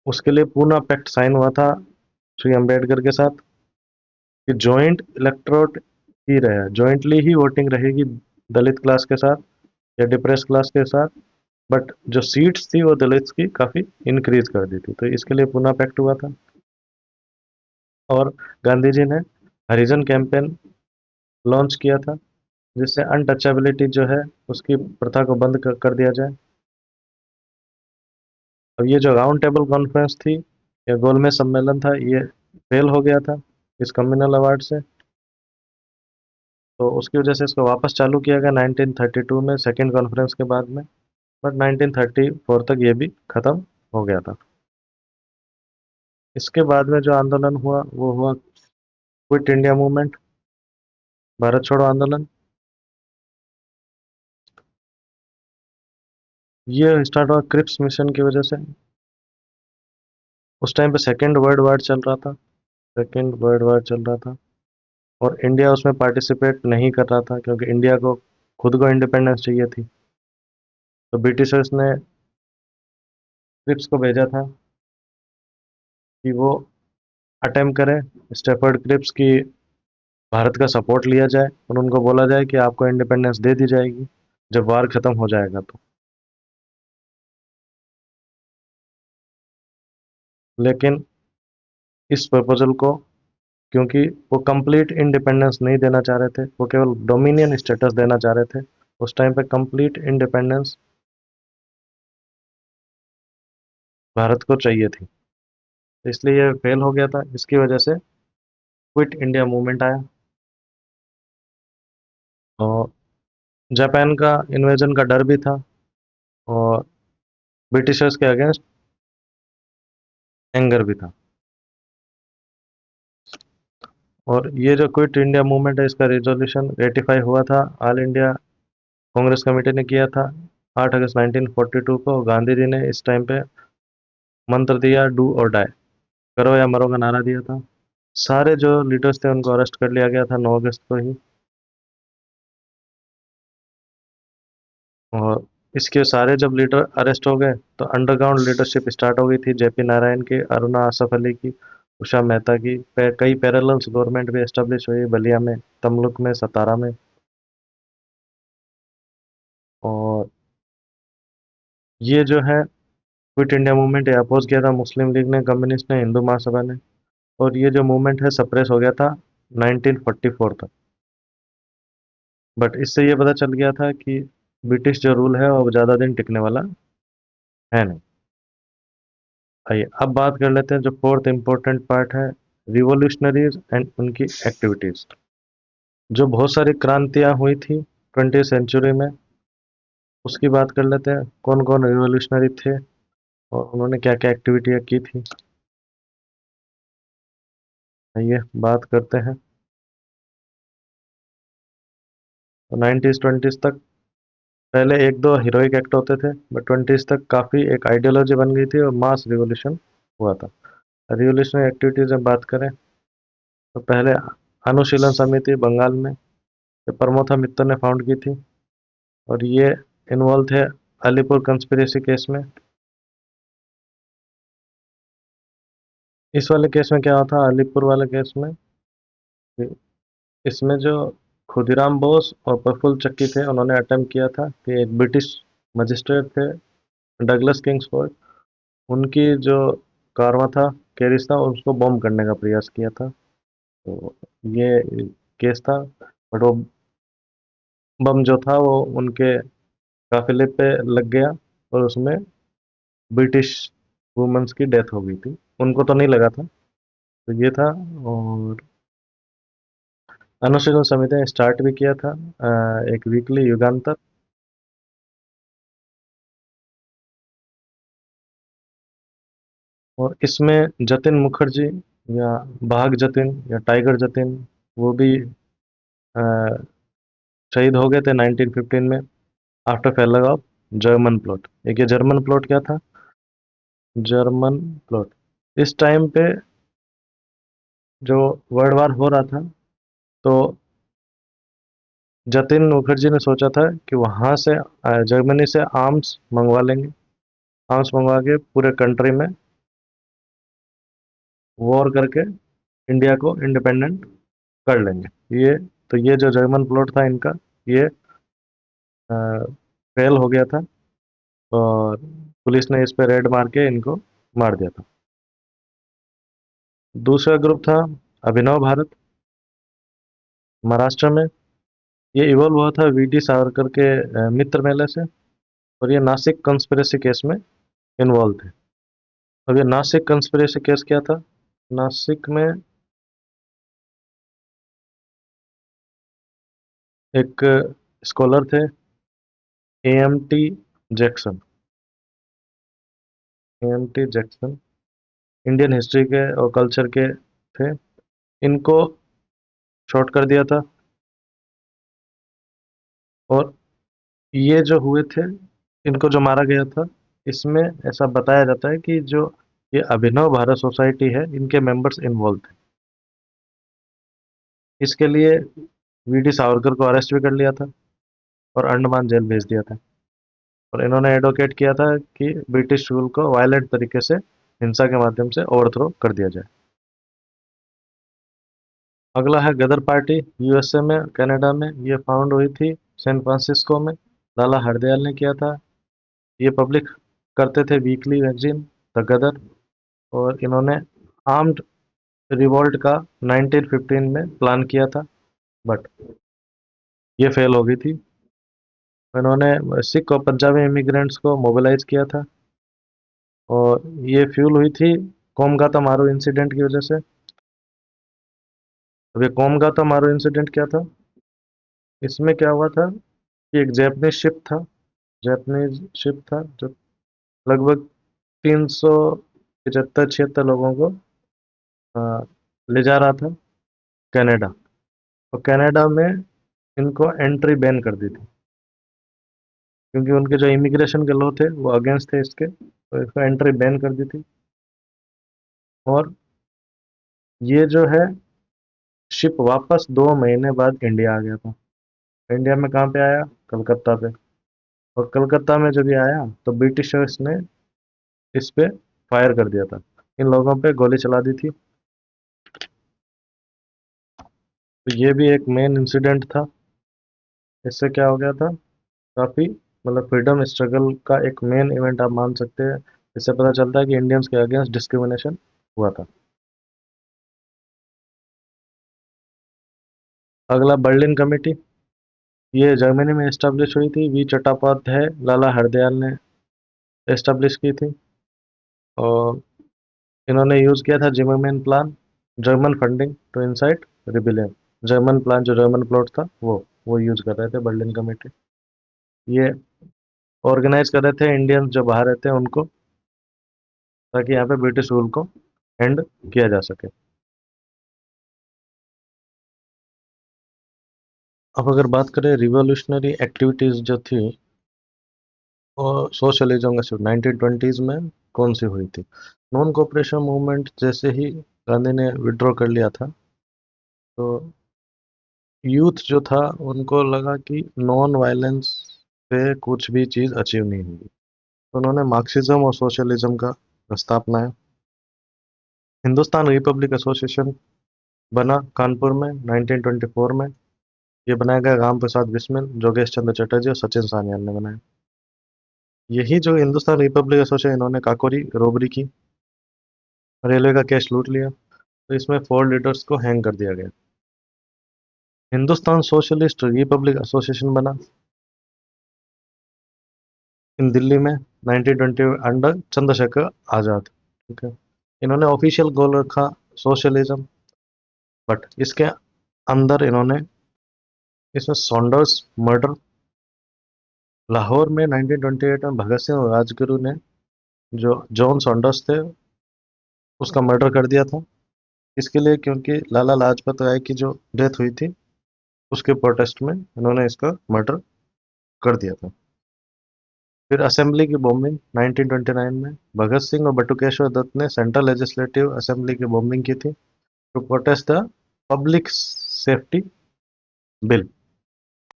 उसके लिए पूना पैक्ट साइन हुआ था श्री अम्बेडकर के साथ कि जॉइंट इलेक्टोरेट ही रहे, जॉइंटली ही वोटिंग रहेगी दलित क्लास के साथ या डिप्रेस क्लास के साथ। बट जो सीट्स थी वो दलित्स की काफ़ी इंक्रीज कर दी थी, तो इसके लिए पुनः पैक्ट हुआ था। और गांधी जी ने हरिजन कैंपेन लॉन्च किया था, जिससे अनटचेबिलिटी जो है उसकी प्रथा को बंद कर दिया जाए। अब ये जो राउंड टेबल कॉन्फ्रेंस थी या गोलमेज सम्मेलन था, ये फेल हो गया था इस कम्युनल अवार्ड से। तो उसकी वजह से इसको वापस चालू किया गया 1932 में सेकेंड कॉन्फ्रेंस के बाद में। बट 1934 तक ये भी खत्म हो गया था। इसके बाद में जो आंदोलन हुआ वो हुआ क्विट इंडिया मूवमेंट, भारत छोड़ो आंदोलन। ये स्टार्ट हुआ क्रिप्स मिशन की वजह से। उस टाइम पे सेकेंड वर्ल्ड वार चल रहा था, सेकेंड वर्ल्ड वार चल रहा था। और इंडिया उसमें पार्टिसिपेट नहीं कर रहा था, क्योंकि इंडिया को खुद को इंडिपेंडेंस चाहिए थी। तो ब्रिटिशर्स ने क्रिप्स को भेजा था कि वो अटेम्प्ट करें स्टेफर्ड क्रिप्स की भारत का सपोर्ट लिया जाए और उनको बोला जाए कि आपको इंडिपेंडेंस दे दी जाएगी जब वार खत्म हो जाएगा तो। लेकिन इस प्रपोजल को, क्योंकि वो कंप्लीट इंडिपेंडेंस नहीं देना चाह रहे थे, वो केवल डोमिनियन स्टेटस देना चाह रहे थे। उस टाइम पे कंप्लीट इंडिपेंडेंस भारत को चाहिए थी, तो इसलिए ये फेल हो गया था। इसकी वजह से क्विट इंडिया मूवमेंट आया। और जापान का इन्वेजन का डर भी था, और ब्रिटिशर्स के अगेंस्ट एंगर भी था। और ये जो क्विट इंडिया मूवमेंट है इसका रिजोल्यूशन रेटिफाई हुआ था, ऑल इंडिया कांग्रेस कमेटी ने किया था 8 अगस्त 1942 को। गांधी जी ने इस टाइम पे मंत्र दिया, डू और डाई, करो या मरो का नारा दिया था। सारे जो लीडर्स थे उनको अरेस्ट कर लिया गया था 9 अगस्त को ही। और इसके सारे जब लीडर अरेस्ट हो गए तो अंडरग्राउंड लीडरशिप स्टार्ट हो गई थी, जेपी नारायण की, अरुणा आसफ अली की, उषा मेहता की। कई पैरेलल्स गवर्नमेंट भी एस्टेब्लिश हुई, बलिया में, तमलुक में, सतारा में। और ये जो है क्विट इंडिया मूवमेंट ये अपोज किया था मुस्लिम लीग ने, कम्युनिस्ट ने, हिंदू महासभा ने। और ये जो मूवमेंट है सप्रेस हो गया था 1944 तक। बट इससे ये पता चल गया था कि ब्रिटिश जो रूल है वो ज़्यादा दिन टिकने वाला है नहीं। आइए अब बात कर लेते हैं जो फोर्थ इम्पोर्टेंट पार्ट है, रिवोल्यूशनरीज एंड उनकी एक्टिविटीज। जो बहुत सारी क्रांतियां हुई थी 20वीं सेंचुरी में, उसकी बात कर लेते हैं। कौन कौन रिवोल्यूशनरी थे और उन्होंने क्या क्या एक्टिविटियां की थी, आइए बात करते हैं। तो 90s 20s तक पहले एक दो हीरोइक एक्ट होते थे, बट 20s तक काफ़ी एक आइडियोलॉजी बन गई थी और मास रिवोल्यूशन हुआ था। रिवोल्यूशनरी एक्टिविटीज में बात करें तो पहले अनुशीलन समिति बंगाल में, ये प्रमोथा मित्तर ने फाउंड की थी। और ये इन्वॉल्व थे अलीपुर कंस्पिरेसी केस में। इस वाले केस में क्या हुआ था, अलीपुर वाले केस में, इसमें जो खुदीराम बोस और प्रफुल्ल चक्की थे उन्होंने अटेम्प्ट किया था कि एक ब्रिटिश मजिस्ट्रेट थे डगलस किंग्सफोर्ड, उनकी जो कारवा था, कैरिस था, उसको बॉम्ब करने का प्रयास किया था। तो ये केस था। बट वो बम जो था वो उनके काफिले पे लग गया और उसमें ब्रिटिश वुमेन्स की डेथ हो गई थी। उनको तो नहीं लगा था। तो ये था। और अनुशीलन समिति ने स्टार्ट भी किया था एक वीकली युगांतर। और इसमें जतिन मुखर्जी या भाग जतिन या टाइगर जतिन, वो भी अ, शहीद हो गए थे 1915 में after failure of German plot. एक ये जर्मन प्लॉट क्या था, जर्मन प्लॉट, इस टाइम पे जो वर्ल्ड वार हो रहा था, तो जतिन मुखर्जी ने सोचा था कि वहां से जर्मनी से आर्म्स मंगवा लेंगे, आर्म्स मंगवा के पूरे कंट्री में वॉर करके इंडिया को इंडिपेंडेंट कर लेंगे। ये तो ये जो जर्मन प्लॉट था इनका, ये फेल हो गया था। और पुलिस ने इस पे रेड मार के इनको मार दिया था। दूसरा ग्रुप था अभिनव भारत, महाराष्ट्र में। ये इवॉल्व हुआ था वीडी सावरकर के मित्र मेले से। और ये नासिक कंस्पिरेसी केस में इन्वॉल्व थे। अब ये नासिक कंस्पिरेसी केस क्या था, नासिक में एक स्कॉलर थे, AMT Jackson, AMT Jackson Indian history के और कल्चर के थे। इनको शॉर्ट कर दिया था। और ये जो हुए थे, इनको जो मारा गया था, इसमें ऐसा बताया जाता है कि जो ये अभिनव भारत सोसाइटी है इनके मेंबर्स इन्वॉल्व थे। इसके लिए वीडी सावरकर को अरेस्ट भी कर लिया था और अंडमान जेल भेज दिया था। और इन्होंने एडवोकेट किया था कि ब्रिटिश रूल को वायलेंट तरीके से हिंसा के माध्यम से ओवरथ्रो कर दिया जाए। अगला है गदर पार्टी, यूएसए में, कनाडा में। ये फाउंड हुई थी सैन फ्रांसिस्को में, लाला हरदयाल ने किया था। ये पब्लिक करते थे वीकली मैगजीन द गदर। और इन्होंने आर्म्ड रिवॉल्ट का 1915 में प्लान किया था, बट ये फेल हो गई थी। इन्होंने सिख और पंजाबी इमिग्रेंट्स को मोबिलाइज किया था। और ये फ्यूल हुई थी कोमगाता मारू इंसिडेंट की वजह से। अब ये कोमगाता मारू इंसिडेंट क्या था, इसमें क्या हुआ था कि एक जैपनीज शिप था, जैपनीज शिप था जो लगभग 375 76 लोगों को अ, ले जा रहा था। कनाडा। और कनाडा में इनको एंट्री बैन कर दी थी, क्योंकि उनके जो इमिग्रेशन के लॉ थे वो अगेंस्ट थे इसके, तो इसको एंट्री बैन कर दी थी। और ये जो है शिप वापस 2 महीने बाद इंडिया आ गया था। इंडिया में कहाँ पे आया? कलकत्ता पे। और कलकत्ता में जब ये आया तो ब्रिटिशर्स ने इस पे फायर कर दिया था, इन लोगों पे गोली चला दी थी। तो ये भी एक मेन इंसिडेंट था। इससे क्या हो गया था, काफ़ी मतलब फ्रीडम स्ट्रगल का एक मेन इवेंट आप मान सकते हैं। इससे पता चलता है कि इंडियंस के अगेंस्ट डिस्क्रिमिनेशन हुआ था। अगला बर्लिन कमेटी, ये जर्मनी में एस्टेब्लिश हुई थी। वी चट्टोपाध्याय, लाला हरदयाल ने एस्टेब्लिश की थी। और इन्होंने यूज़ किया था Zimmerman plan, German funding to incite rebellion. German plan जो जर्मन प्लॉट था वो यूज़ कर रहे थे बर्लिन कमेटी। ये ऑर्गेनाइज कर रहे थे इंडियंस जो बाहर रहते हैं उनको, ताकि यहाँ पे ब्रिटिश रूल को एंड किया जा सके। अब अगर बात करें रिवॉल्यूशनरी एक्टिविटीज़ जो थी और सोशलिज्म का शुरू 1920s में कौन सी हुई थी। नॉन कोऑपरेशन मूवमेंट जैसे ही गांधी ने विड्रॉ कर लिया था, तो यूथ जो था उनको लगा कि नॉन वायलेंस से कुछ भी चीज़ अचीव नहीं होगी, तो उन्होंने मार्क्सिज्म और सोशलिज्म का रास्ता अपनाया। हिंदुस्तान रिपब्लिक एसोसिएशन बना कानपुर में 1924 में। ये बनाया गया राम प्रसाद बिस्मिल, जोगेश चंद्र चटर्जी और सचिन सान्याल ने बनाया। यही जो हिंदुस्तान रिपब्लिक एसोसिएशन, इन्होंने काकोरी रोबरी की, रेलवे का कैश लूट लिया, तो इसमें 4 लीडर्स को हैंग कर दिया गया। हिंदुस्तान सोशलिस्ट रिपब्लिक एसोसिएशन बना इन दिल्ली में 1920 अंडर चंद्रशेखर आजाद। ठीक है, इन्होंने ऑफिशियल गोल रखा सोशलिज्म, बट इसके अंदर इन्होंने इसमें सॉन्डर्स मर्डर, लाहौर में 1928 में भगत सिंह और राजगुरु ने जो जॉन सॉन्डर्स थे उसका मर्डर कर दिया था। इसके लिए क्योंकि लाला लाजपत राय की जो डेथ हुई थी उसके प्रोटेस्ट में इन्होंने इसका मर्डर कर दिया था। फिर असेंबली की बॉम्बिंग 1929 में भगत सिंह और बटुकेश्वर दत्त ने सेंट्रल लेजिस्लेटिव असेंबली की बॉम्बिंग की थी to protest the public safety bill.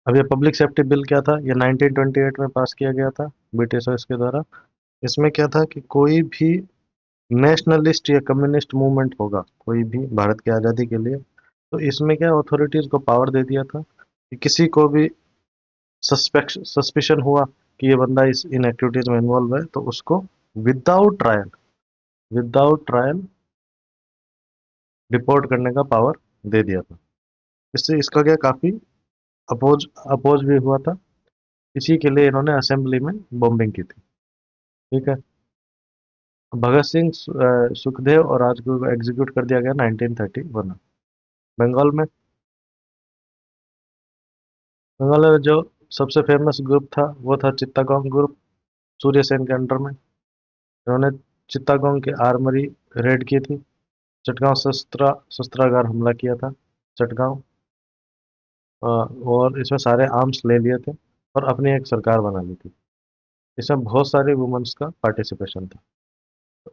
अब ये पब्लिक सेफ्टी बिल क्या था? ये 1928 में पास किया गया था ब्रिटिशर्स के द्वारा। इसमें क्या था कि कोई भी नेशनलिस्ट या कम्युनिस्ट मूवमेंट होगा कोई भी भारत की आज़ादी के लिए, तो इसमें क्या अथॉरिटीज़ को पावर दे दिया था कि किसी को भी सस्पिशन हुआ कि ये बंदा इस इन एक्टिविटीज़ में इन्वॉल्व है, तो उसको विदाउट ट्रायल रिपोर्ट करने का पावर दे दिया था। इससे इसका क्या काफ़ी अपोज अपोज भी हुआ था। इसी के लिए इन्होंने असेंबली में बॉम्बिंग की थी। ठीक है, भगत सिंह, सुखदेव और राजगुरु को एग्जीक्यूट कर दिया गया 1931 में। बंगाल में बंगाल में जो सबसे फेमस ग्रुप था वो था चित्तागोंग ग्रुप, सूर्य सेन के अंडर में। इन्होंने चित्तागोंग की आर्मरी रेड की थी। चटगांव शस्त्रागार हमला किया था चटगांव। और इसमें सारे आर्म्स ले लिए थे और अपनी एक सरकार बना ली थी। इसमें बहुत सारे वुमेन्स का पार्टिसिपेशन था।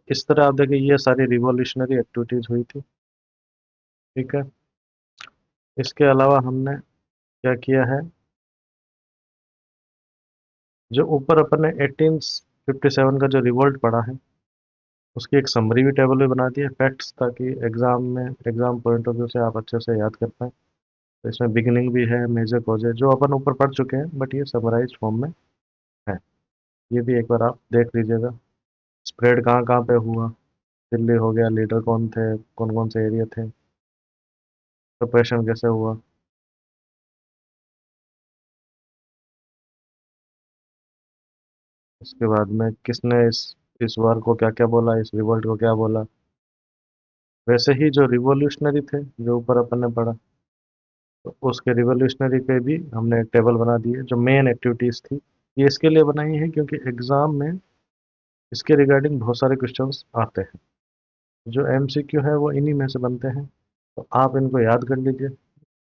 इस तरह आप देखिए ये सारी रिवॉल्यूशनरी एक्टिविटीज हुई थी। ठीक है, इसके अलावा हमने क्या किया है, जो ऊपर अपन ने 1857 का जो रिवोल्ट पढ़ा है उसकी एक समरी भी टेबल में बना दी है फैक्ट्स, ताकि एग्जाम पॉइंट ऑफ व्यू से आप अच्छे से याद कर पाएँ। तो इसमें बिगिनिंग भी है, मेजर कॉज है, जो अपन ऊपर पढ़ चुके हैं, बट ये समराइज फॉर्म में है। ये भी एक बार आप देख लीजिएगा। स्प्रेड कहाँ कहाँ पे हुआ, दिल्ली हो गया, लीडर कौन थे, कौन कौन से एरिया थे, सप्रेशन कैसे हुआ। उसके बाद में किसने इस वार को क्या क्या बोला, इस रिवोल्ट को क्या बोला। वैसे ही जो रिवॉल्यूशनरी थे जो ऊपर अपन ने पढ़ा, तो उसके रिवॉल्यूशनरी पे भी हमने एक टेबल बना दी है जो मेन एक्टिविटीज़ थी। ये इसके लिए बनाई है क्योंकि एग्ज़ाम में इसके रिगार्डिंग बहुत सारे क्वेश्चंस आते हैं। जो एमसीक्यू है वो इन्हीं में से बनते हैं। तो आप इनको याद कर लीजिए।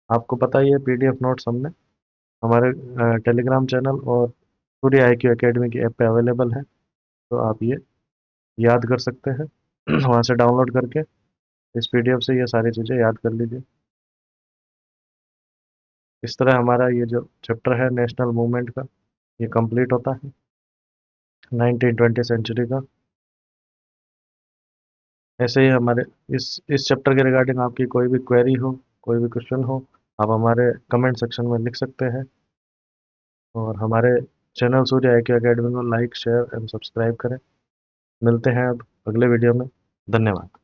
आपको पता ही है पीडीएफ नोट्स हमने हमारे टेलीग्राम चैनल और पूरी IQ एकेडमी की ऐप पे अवेलेबल है। तो आप ये याद कर सकते हैं वहाँ से डाउनलोड करके इस पीडीएफ से ये सारी चीज़ें याद कर लीजिए। इस तरह हमारा ये जो चैप्टर है नेशनल मूवमेंट का ये कंप्लीट होता है 1920 सेंचुरी का। ऐसे ही हमारे इस चैप्टर के रिगार्डिंग आपकी कोई भी क्वेरी हो, कोई भी क्वेश्चन हो, आप हमारे कमेंट सेक्शन में लिख सकते हैं। और हमारे चैनल सूर्य IQ एकेडमी को लाइक शेयर एंड सब्सक्राइब करें। मिलते हैं अब अगले वीडियो में। धन्यवाद।